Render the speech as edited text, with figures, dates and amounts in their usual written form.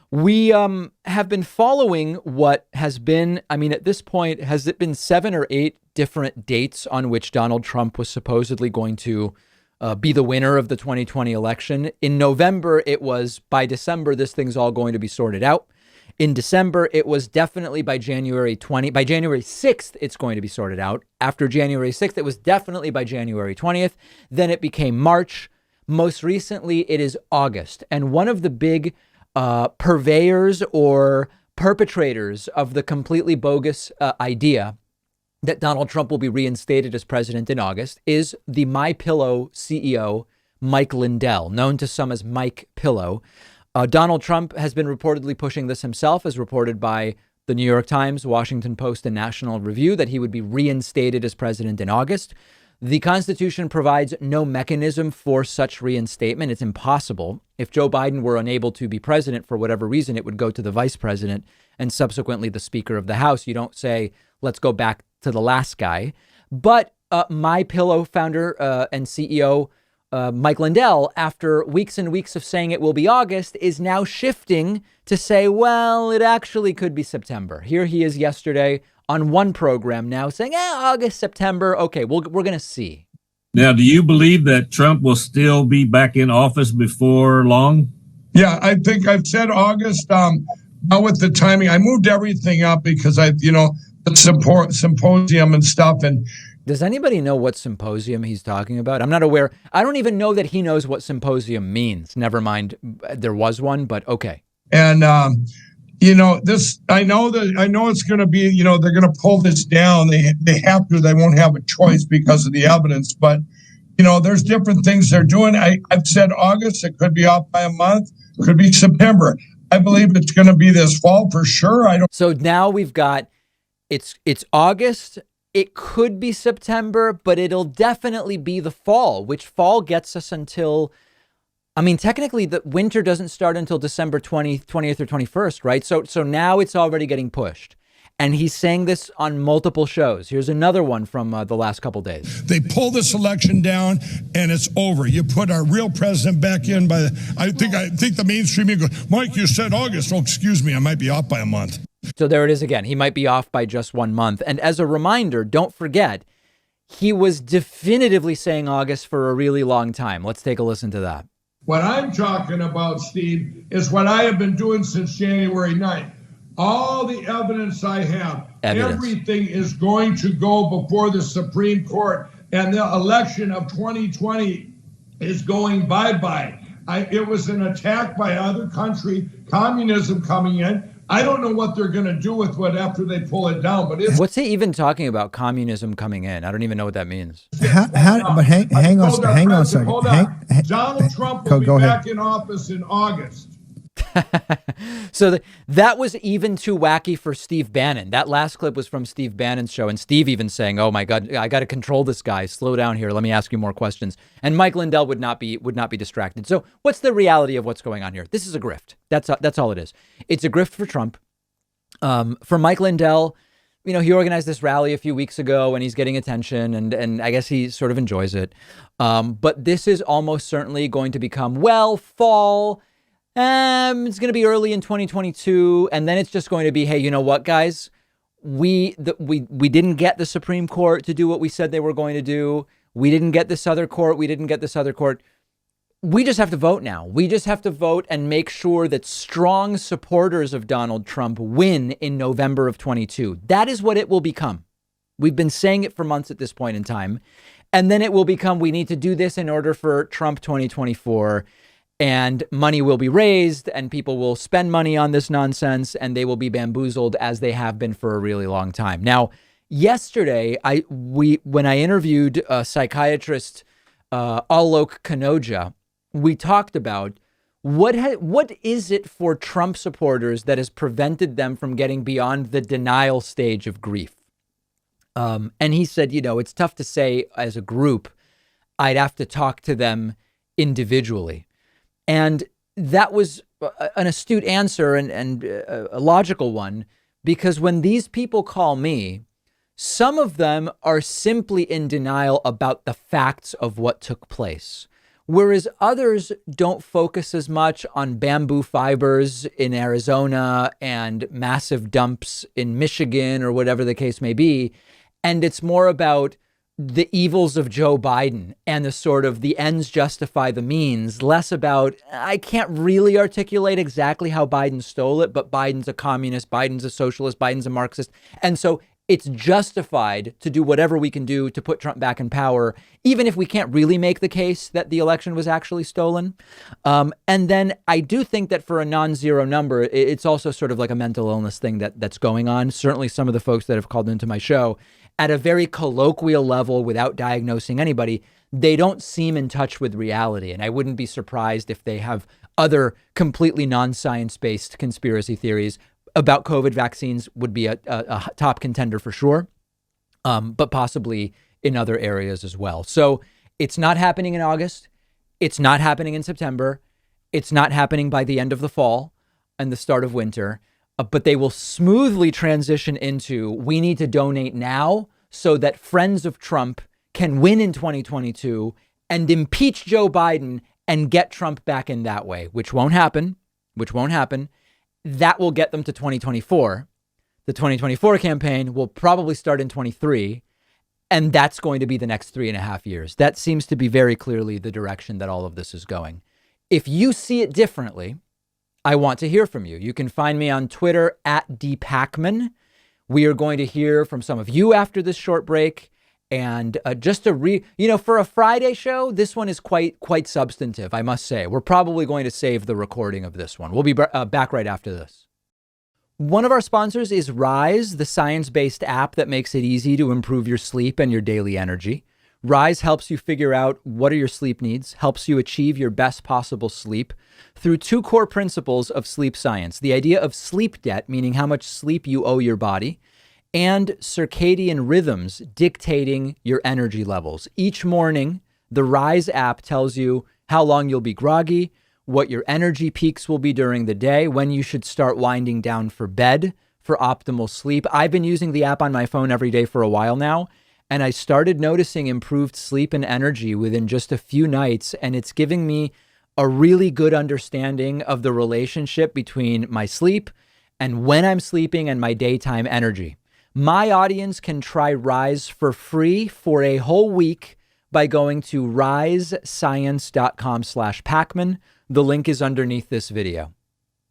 We have been following what has been, I mean, at this point, has it been 7 or 8 different dates on which Donald Trump was supposedly going to be the winner of the 2020 election? In November, it was by December, this thing's all going to be sorted out. In December, it was definitely by January 6th, it's going to be sorted out. After January 6th, it was definitely by January 20th. Then it became March. Most recently, it is August. And one of the big purveyors or perpetrators of the completely bogus idea that Donald Trump will be reinstated as president in August is the MyPillow CEO, Mike Lindell, known to some as Mike Pillow. Donald Trump has been reportedly pushing this himself, as reported by the New York Times, Washington Post, and National Review, that he would be reinstated as president in August. The Constitution provides no mechanism for such reinstatement. It's impossible. If Joe Biden were unable to be president for whatever reason, it would go to the vice president and subsequently the Speaker of the House. You don't say, let's go back to the last guy. But MyPillow founder and CEO Mike Lindell, after weeks and weeks of saying it will be August, is now shifting to say, well, it actually could be September. Here he is yesterday on one program now saying, August, September. OK, we're going to see. Now, do you believe that Trump will still be back in office before long? Yeah, I think I've said August. Now with the timing, I moved everything up because the symposium and stuff. And does anybody know what symposium he's talking about? I'm not aware. I don't even know that he knows what symposium means. Never mind. There was one, but OK. And, this, I know it's going to be, they're going to pull this down. They have to, they won't have a choice because of the evidence. But, there's different things they're doing. I've said August. It could be off by a month. It could be September. I believe it's going to be this fall for sure. So now we've got it's August. It could be September, but it'll definitely be the fall, which fall gets us until, I mean, technically the winter doesn't start until December 20th or 21st, right? So now it's already getting pushed. And he's saying this on multiple shows. Here's another one from the last couple days. They pull this election down and it's over. You put our real president back in I think the mainstream media goes, Mike, you said August. Oh, excuse me. I might be off by a month. So there it is again. He might be off by just 1 month. And as a reminder, don't forget, he was definitively saying August for a really long time. Let's take a listen to that. What I'm talking about, Steve, is what I have been doing since January 9th. All the evidence I have, everything is going to go before the Supreme Court, and the election of 2020 is going bye-bye. It was an attack by other country, communism coming in. I don't know what they're going to do with it after they pull it down. But what's he even talking about? Communism coming in? I don't even know what that means. Hang on a second. Donald Trump will be back in office in August. So that was even too wacky for Steve Bannon. That last clip was from Steve Bannon's show, and Steve even saying, "Oh my God, I got to control this guy. Slow down here. Let me ask you more questions." And Mike Lindell would not be distracted. So what's the reality of what's going on here? This is a grift. That's all it is. It's a grift for Trump. For Mike Lindell, he organized this rally a few weeks ago, and he's getting attention, and I guess he sort of enjoys it. But this is almost certainly going to become fall. It's going to be early in 2022, and then it's just going to be, hey, you know what, guys? We didn't get the Supreme Court to do what we said they were going to do. We didn't get this other court. We just have to vote now. We just have to vote and make sure that strong supporters of Donald Trump win in November of 22. That is what it will become. We've been saying it for months at this point in time. And then it will become, we need to do this in order for Trump 2024. And money will be raised and people will spend money on this nonsense and they will be bamboozled as they have been for a really long time. Now, yesterday, when I interviewed psychiatrist Alok Kanoja, we talked about what is it for Trump supporters that has prevented them from getting beyond the denial stage of grief. And he said, it's tough to say as a group. I'd have to talk to them individually. And that was an astute answer and a logical one, because when these people call me, some of them are simply in denial about the facts of what took place. whereas others don't focus as much on bamboo fibers in Arizona and massive dumps in Michigan or whatever the case may be. And it's more about the evils of Joe Biden and the sort of the ends justify the means, less about, I can't really articulate exactly how Biden stole it, but Biden's a communist, Biden's a socialist, Biden's a Marxist. And so it's justified to do whatever we can do to put Trump back in power, even if we can't really make the case that the election was actually stolen. And then I do think that for a non-zero number, it's also sort of like a mental illness thing that's going on. Certainly some of the folks that have called into my show at a very colloquial level without diagnosing anybody, they don't seem in touch with reality. And I wouldn't be surprised if they have other completely non-science-based conspiracy theories about COVID. Vaccines would be a top contender for sure, but possibly in other areas as well. So it's not happening in August. It's not happening in September. It's not happening by the end of the fall and the start of winter, but they will smoothly transition into, we need to donate now so that friends of Trump can win in 2022 and impeach Joe Biden and get Trump back in that way, which won't happen. That will get them to 2024. The 2024 campaign will probably start in 23, and that's going to be the next 3.5 years. That seems to be very clearly the direction that all of this is going. If you see it differently, I want to hear from you. You can find me on Twitter at @Pakman. We are going to hear from some of you after this short break. And just to for a Friday show, this one is quite substantive, I must say. We're probably going to save the recording of this one. We'll be back right after this. One of our sponsors is Rise, the science-based app that makes it easy to improve your sleep and your daily energy. Rise helps you figure out what are your sleep needs, helps you achieve your best possible sleep through 2 core principles of sleep science: the idea of sleep debt, meaning how much sleep you owe your body, and circadian rhythms dictating your energy levels. Each morning, the Rise app tells you how long you'll be groggy, what your energy peaks will be during the day, when you should start winding down for bed for optimal sleep. I've been using the app on my phone every day for a while now, and I started noticing improved sleep and energy within just a few nights, and it's giving me a really good understanding of the relationship between my sleep and when I'm sleeping and my daytime energy. My audience can try Rise for free for a whole week by going to risescience.com/Pakman. The link is underneath this video.